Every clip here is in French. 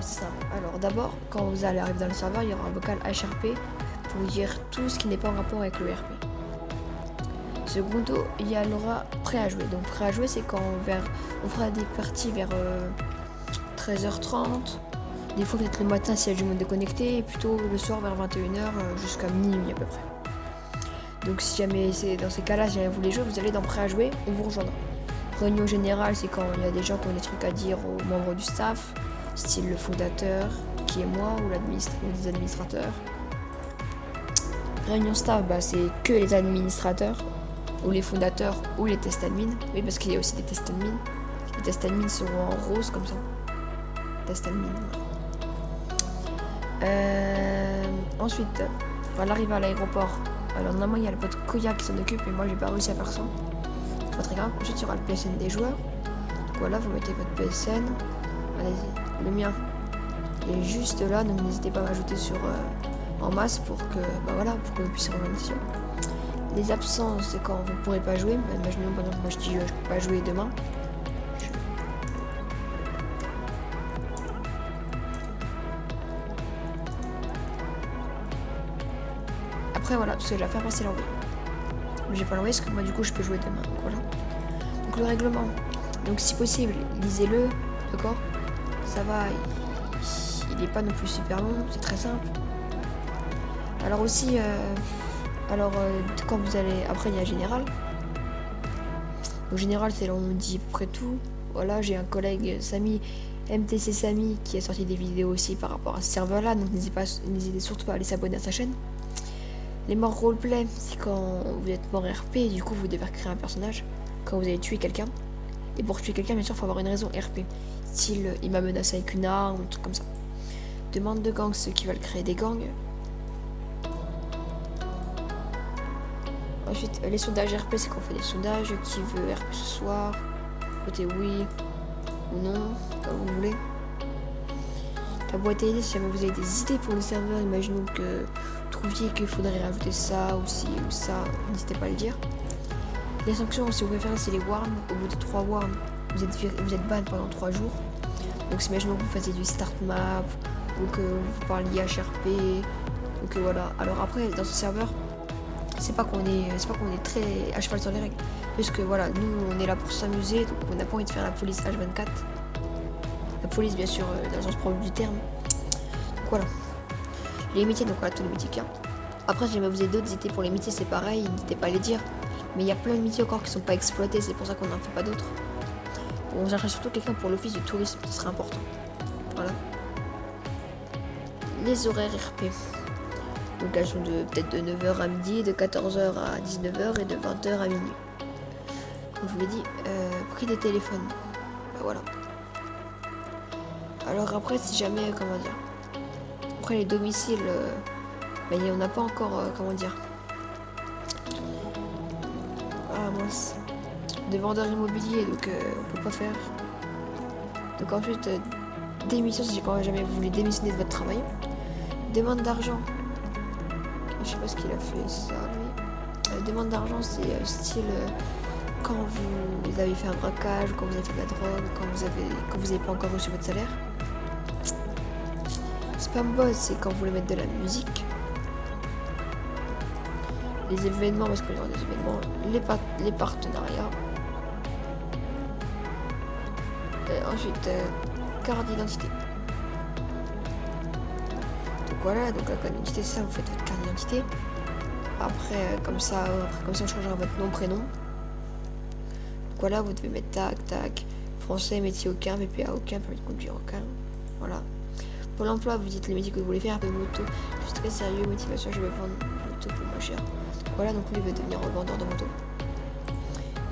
c'est simple. Alors d'abord, quand vous allez arriver dans le serveur, il y aura un vocal HRP pour vous dire tout ce qui n'est pas en rapport avec le RP. Secondo, il y aura prêt à jouer. Donc prêt à jouer, c'est quand on fera des parties vers 13h30. Des fois peut-être le matin s'il y a du monde déconnecté, et plutôt le soir vers 21h jusqu'à minuit à peu près. Donc si jamais c'est dans ces cas-là, si jamais vous voulez jouer, vous allez dans prêt à jouer, on vous rejoindra. Réunion générale, c'est quand il y a des gens qui ont des trucs à dire aux membres du staff, style le fondateur, qui est moi, ou les administrateurs. Réunion staff, c'est que les administrateurs, ou les fondateurs, ou les test admin. Oui, parce qu'il y a aussi des test admin. Les test admin seront en rose comme ça. Test admin. Ensuite, à l'arrivée à l'aéroport, alors normalement il y a le pote Koya qui s'en occupe, mais moi j'ai pas réussi à faire ça. C'est pas très grave. Ensuite il y aura le PSN des joueurs. Donc voilà, vous mettez votre PSN. Allez-y, le mien est juste là, donc n'hésitez pas à m'ajouter en masse pour que pour que vous puissiez rejoindre l'émission. Les absences, c'est quand vous ne pourrez pas jouer. Imaginons par exemple, moi je dis je peux pas jouer demain. Après voilà, parce que j'ai la faire passer l'envoi. Mais j'ai pas l'envoyer parce que moi du coup je peux jouer demain. Donc voilà. Donc le règlement. Donc si possible, lisez-le, d'accord? Ça va, il est pas non plus super long, c'est très simple. Alors aussi, quand vous allez, après il y a général. Au général, c'est là où on dit à peu près tout. Voilà, j'ai un collègue Samy, MTC Samy, qui a sorti des vidéos aussi par rapport à ce serveur-là, donc n'hésitez surtout pas à aller s'abonner à sa chaîne. Les morts roleplay, c'est quand vous êtes mort RP et du coup vous devez créer un personnage quand vous avez tué quelqu'un. Et pour tuer quelqu'un, bien sûr, il faut avoir une raison RP. Style, il m'a menacé avec une arme, un truc comme ça. Demande de gang, ceux qui veulent créer des gangs. Ensuite, les sondages RP, c'est qu'on fait des sondages. Qui veut RP ce soir? Votez oui ou non, comme vous voulez. La boîte à idées, si jamais vous avez des idées pour le serveur, imaginons que vous trouviez qu'il faudrait rajouter ça ou ci ou ça, n'hésitez pas à le dire. Les sanctions, si vous préférez, c'est les worms. Au bout de 3 worms, vous êtes ban pendant 3 jours. Donc imaginons que vous fassiez du start map ou que vous parliez HRP. Donc voilà. Alors après, dans ce serveur, c'est pas qu'on est très à cheval sur les règles. Parce que voilà, nous on est là pour s'amuser, donc on n'a pas envie de faire la police H24. La police bien sûr dans le sens propre du terme. Donc voilà. Les métiers, donc voilà tous les métiers qu'il y a. Après si jamais vous avez d'autres idées pour les métiers, c'est pareil, n'hésitez pas à les dire. Mais il y a plein de métiers encore qui sont pas exploités, c'est pour ça qu'on n'en fait pas d'autres. On cherche surtout quelqu'un pour l'office du tourisme, ce serait important. Voilà. Les horaires RP. Donc elles sont peut-être de 9h à midi, de 14h à 19h et de 20h à minuit. Comme je vous l'ai dit, prix des téléphones. Voilà. Alors après, si jamais, comment dire. Après les domiciles, on n'a pas encore, comment dire. Ah mince. Des vendeurs immobiliers, donc on peut pas faire. Donc ensuite, démission, si jamais vous voulez démissionner de votre travail. Demande d'argent. Je sais pas ce qu'il a fait ça lui. Demande d'argent, c'est style quand vous avez fait un braquage, quand vous avez fait de la drogue, quand vous avez pas encore reçu votre salaire. Spam boss, c'est quand vous voulez mettre de la musique. Les événements, parce qu'il y aura des événements, les partenariats. Ensuite, carte d'identité. Donc voilà, donc la carte d'identité, ça, vous faites votre carte d'identité. Après, comme ça, on changera votre nom, prénom. Donc voilà, vous devez mettre tac, français, métier aucun, VPA aucun, permis de conduire aucun. Voilà. Pour l'emploi, vous dites les métiers que vous voulez faire, de moto. Je suis très sérieux, motivation, je vais vendre une moto pour moins cher. Voilà, donc lui, il veut devenir revendeur de moto.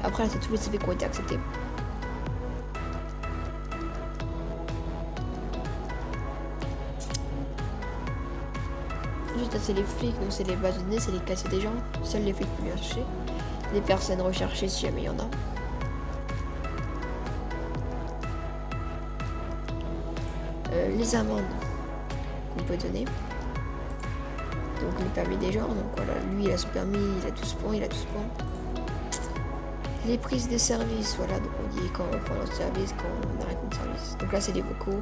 Après, là, c'est tous les CV qui ont été acceptés. Ensuite, c'est les flics, donc c'est les bases de données, c'est les casiers des gens. Seuls les flics peuvent bien chercher. Les personnes recherchées, si jamais il y en a. Les amendes qu'on peut donner. Donc le permis des gens, donc voilà, lui il a son permis, il a 12 points, Les prises de service, voilà, donc on dit quand on prend notre service, quand on arrête notre service. Donc là c'est les vocaux.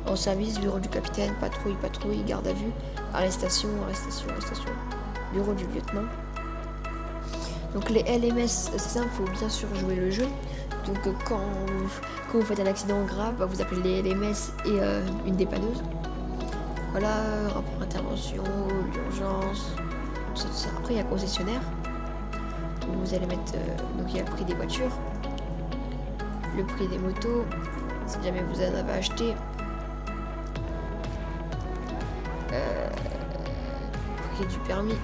En service, bureau du capitaine, patrouille, garde à vue, arrestation. Bureau du lieutenant. Donc les LMS, c'est simple, il faut bien sûr jouer le jeu. Donc quand vous faites un accident grave, bah, vous appelez les LMS et une dépanneuse. Voilà, rapport intervention, l'urgence, tout ça. Après il y a concessionnaire. Donc, vous allez mettre, donc il y a le prix des voitures, le prix des motos, si jamais vous en avez acheté. Prix du permis.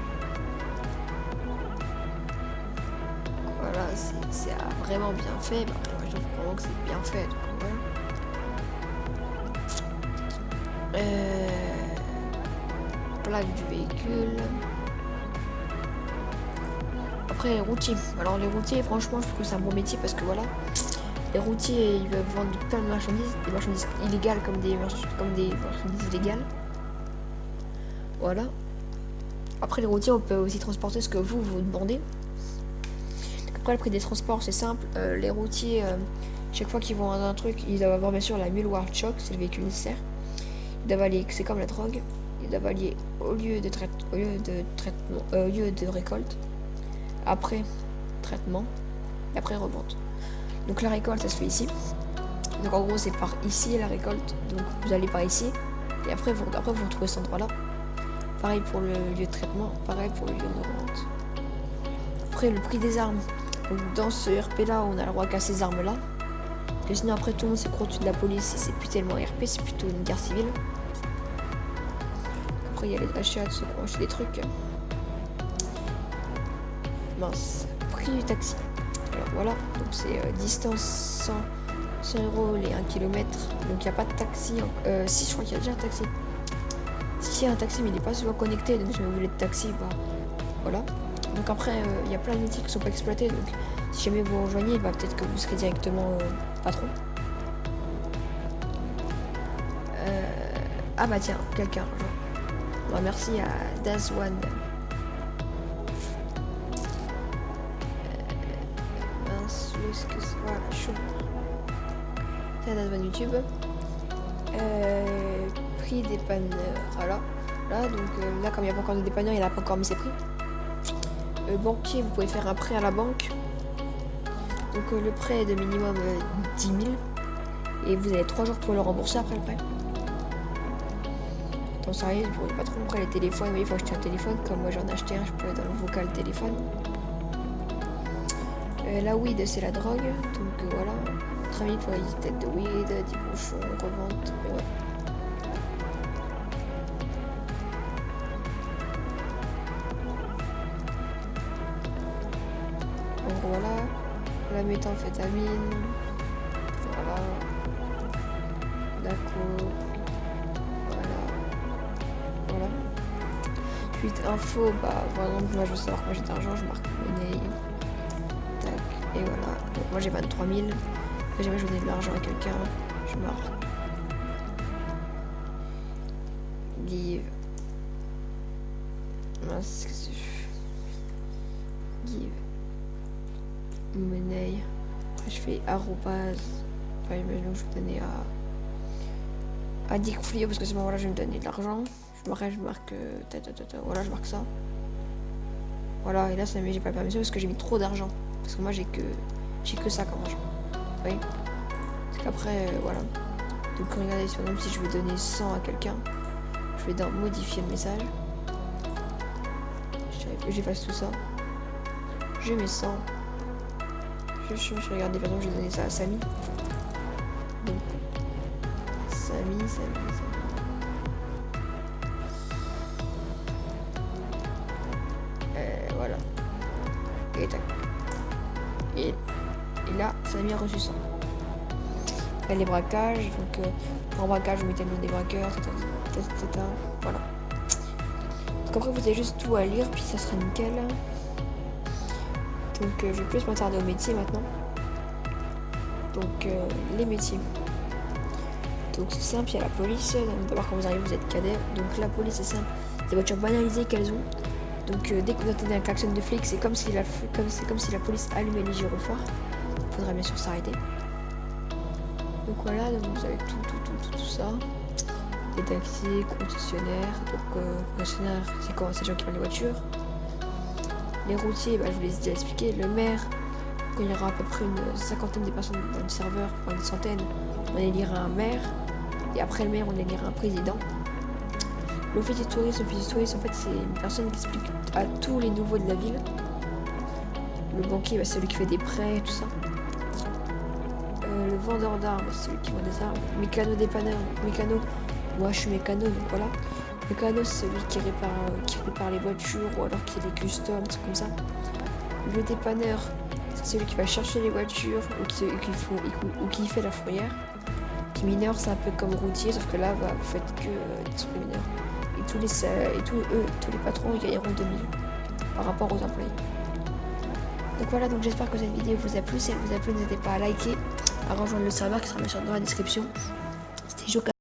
Voilà, c'est vraiment bien fait. Bah, moi, je trouve vraiment que c'est bien fait. Donc, voilà. Plaque du véhicule. Après, les routiers. Alors, les routiers, franchement, je trouve que c'est un bon métier parce que voilà, les routiers, ils peuvent vendre plein de marchandises, des marchandises illégales comme des marchandises légales. Voilà. Après, les routiers, on peut aussi transporter ce que vous demandez. Après, le prix des transports, c'est simple. Les routiers, chaque fois qu'ils vont dans un truc, ils doivent avoir bien sûr la mule World Shock, c'est le véhicule nécessaire. Ils doivent aller, c'est comme la drogue, ils doivent aller au lieu de récolte, après traitement, et après revente. Donc la récolte, ça se fait ici. Donc en gros, c'est par ici la récolte. Donc vous allez par ici, et après vous retrouvez cet endroit-là. Pareil pour le lieu de traitement, pareil pour le lieu de revente. Après, le prix des armes. Donc dans ce RP là, on a le droit qu'à ces armes là. Parce que sinon après tout le monde s'écroule au-dessus de la police et c'est plus tellement RP, c'est plutôt une guerre civile. Après il y a les achats de ceux qui ont acheté des trucs. Mince, prix du taxi. Alors voilà, donc c'est distance 100 € les 1 km. Donc il n'y a pas de taxi. Si, je crois qu'il y a déjà un taxi. Si, il y a un taxi mais il n'est pas souvent connecté, donc si vous voulez de taxi, bah voilà. Donc après, il y a plein de métiers qui ne sont pas exploités, donc si jamais vous rejoignez, bah, peut-être que vous serez directement patron. Ah bah tiens, quelqu'un rejoint. Bah, merci à Dazwan. Mince, ce que c'est. Voilà, chaud. C'est Dazwan YouTube. Prix dépanneur. Voilà. Là, donc là, comme il n'y a pas encore de dépanneur, il n'a pas encore mis ses prix. Banquier, vous pouvez faire un prêt à la banque. Donc le prêt est de minimum 10 000 et vous avez 3 jours pour le rembourser après le prêt. Attends, sérieux, je pourrais pas trop. Après les téléphones, oui, il faut acheter un téléphone. Comme moi j'en ai acheté un, je peux dans le vocal téléphone. La weed, c'est la drogue. Donc voilà. 30 000 pour la tête de weed, 10 bouchons, revente. Ouais. Donc voilà. La méthamphétamine. Voilà. D'accord. Voilà. Suite info, bah par exemple, moi je veux savoir combien j'ai d'argent, je marque monnaie. Tac, et voilà. Donc moi j'ai 23 000. Si jamais je donnais de l'argent à quelqu'un, je marque. Give. Mince, qu'est-ce que give. Monnaie. Après je fais arrobase. Enfin, imaginons que je vais donner à Dick Flio parce que c'est bon, voilà, je vais me donner de l'argent. Je marque voilà, je marque ça. Voilà, et là ça j'ai pas la permission parce que j'ai mis trop d'argent. Parce que moi j'ai que ça comme argent. Vous voyez? Parce qu'après, voilà. Donc regardez, par exemple, si je veux donner 100 à quelqu'un, je vais dans modifier le message. J'efface tout ça. Je mets 100. Je regarde, par exemple, je vais donner ça à Samy. Donc, Samy. Voilà. Et tac. Et là, Samy a reçu ça. Après les braquages, donc pour un braquage, vous mettez le nom des braqueurs, etc. Voilà. Donc après, vous avez juste tout à lire, puis ça sera nickel. Donc je vais plus m'attarder au métier maintenant. Donc les métiers. Donc c'est simple, il y a la police. D'abord quand vous arrivez, vous êtes cadet. Donc la police, c'est simple. Des voitures banalisées qu'elles ont. Donc dès que vous entendez un klaxon de flic, c'est comme si la police allumait les gyrophares. Il faudra bien sûr s'arrêter. Donc voilà, donc vous avez tout ça. Les taxis, concessionnaires. Donc, concessionnaire, c'est quand c'est les gens qui vendent les voitures. Les routiers, je vous l'ai déjà expliqué. Le maire, quand il y aura à peu près une cinquantaine de personnes dans le serveur, pour une centaine, on élira un maire. Et après le maire, on élira un président. L'office du tourisme, en fait, c'est une personne qui explique à tous les nouveaux de la ville. Le banquier, c'est celui qui fait des prêts, tout ça. Le vendeur d'armes, c'est celui qui vend des armes. Mécano dépanneur, mécano. Moi, je suis mécano, donc voilà. Mécano, c'est celui qui répare les voitures ou alors qui les custom, c'est comme ça. Le dépanneur, c'est celui qui va chercher les voitures ou qui fait la fourrière. Qui mineur, c'est un peu comme routier, sauf que là, vous faites que des mineurs. Et tous les patrons ils gagneront 2000 par rapport aux employés. Donc voilà, donc j'espère que cette vidéo vous a plu. Si elle vous a plu, n'hésitez pas à liker, à rejoindre le serveur qui sera mis dans la description. C'était Joka.